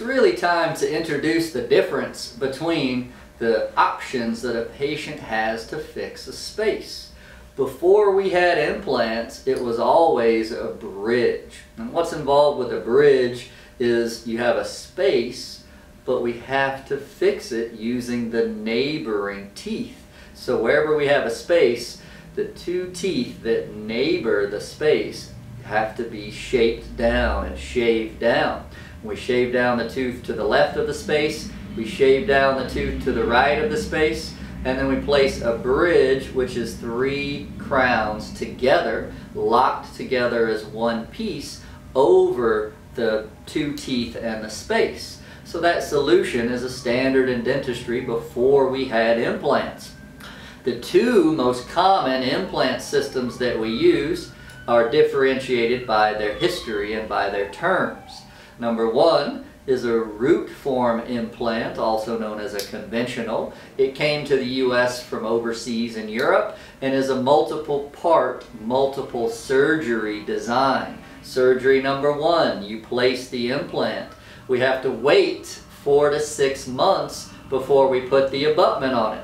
it's really time to introduce the difference between the options that a patient has to fix a space. Before we had implants, it was always a bridge. And what's involved with a bridge is you have a space, but we have to fix it using the neighboring teeth. So wherever we have a space, the two teeth that neighbor the space have to be shaped down and shaved down. We shave down the tooth to the left of the space, we shave down the tooth to the right of the space, and then we place a bridge, which is 3 crowns together, locked together as one piece, over the 2 teeth and the space. So that solution is a standard in dentistry before we had implants. The 2 most common implant systems that we use are differentiated by their history and by their terms. Number 1 is a root form implant, also known as a conventional. It came to the US from overseas in Europe and is a multiple part, multiple surgery design. Surgery number 1, you place the implant. We have to wait 4 to 6 months before we put the abutment on it.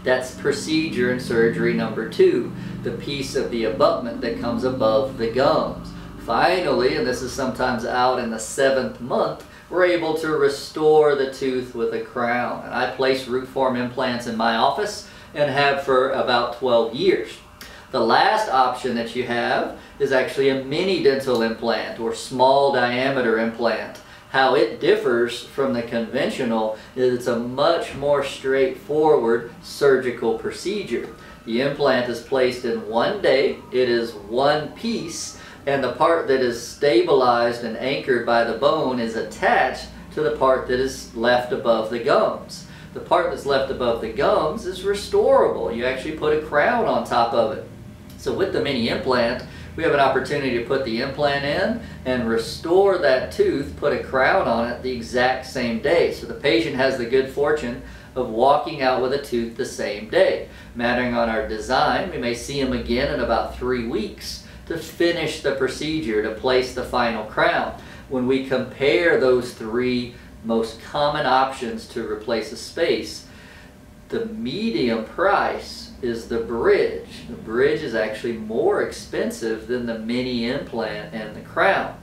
That's procedure and surgery number 2, the piece of the abutment that comes above the gums. Finally, and this is sometimes out in the 7th month, we're able to restore the tooth with a crown. And I place root form implants in my office and have for about 12 years. The last option that you have is actually a mini dental implant or small diameter implant. How it differs from the conventional is it's a much more straightforward surgical procedure. The implant is placed in one day, it is one piece, and the part that is stabilized and anchored by the bone is attached to the part that is left above the gums. The part that's left above the gums is restorable. You actually put a crown on top of it. So with the mini implant, we have an opportunity to put the implant in and restore that tooth, put a crown on it the exact same day. So the patient has the good fortune of walking out with a tooth the same day. Mattering on our design, we may see him again in about 3 weeks to finish the procedure, to place the final crown. When we compare those 3 most common options to replace a space, the medium price is the bridge. The bridge is actually more expensive than the mini implant and the crown.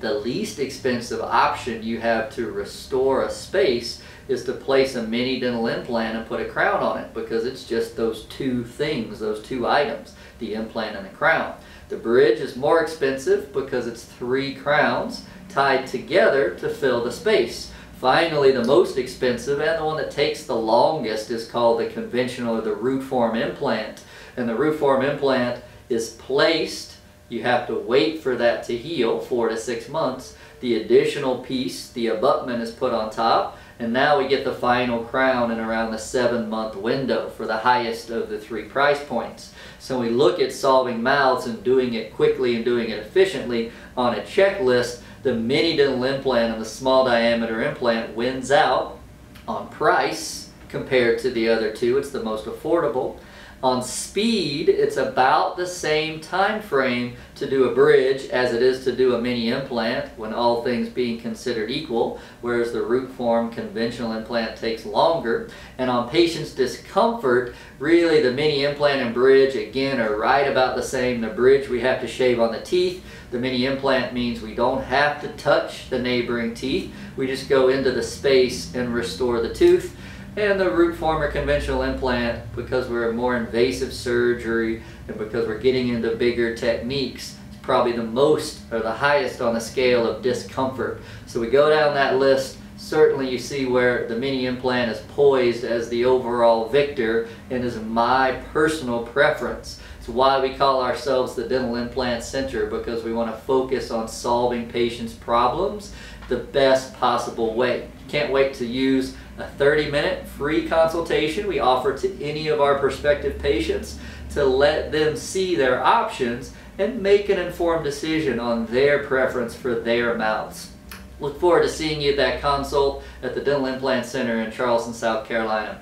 The least expensive option you have to restore a space is to place a mini dental implant and put a crown on it, because it's just those 2 things, those 2 items, the implant and the crown. The bridge is more expensive because it's 3 crowns tied together to fill the space. Finally, the most expensive and the one that takes the longest is called the conventional or the root form implant. And the root form implant is placed. You have to wait for that to heal 4 to 6 months. The additional piece, the abutment, is put on top. And now we get the final crown in around the 7-month window for the highest of the 3 price points. So we look at solving mouths and doing it quickly and doing it efficiently on a checklist. The mini dental implant and the small diameter implant wins out on price compared to the other 2. It's the most affordable. On speed, it's about the same time frame to do a bridge as it is to do a mini implant, when all things being considered equal, whereas the root form conventional implant takes longer. And on patient's discomfort, really the mini implant and bridge again are right about the same. The bridge, we have to shave on the teeth. The mini implant means we don't have to touch the neighboring teeth. We just go into the space and restore the tooth. And the root form or conventional implant, because we're a more invasive surgery and because we're getting into bigger techniques, it's probably the most or the highest on the scale of discomfort. So we go down that list. Certainly you see where the mini implant is poised as the overall victor and is my personal preference. It's why we call ourselves the Dental Implant Center, because we want to focus on solving patients' problems the best possible way. Can't wait to use a 30-minute free consultation we offer to any of our prospective patients to let them see their options and make an informed decision on their preference for their mouths. Look forward to seeing you at that consult at the Dental Implant Center in Charleston, South Carolina.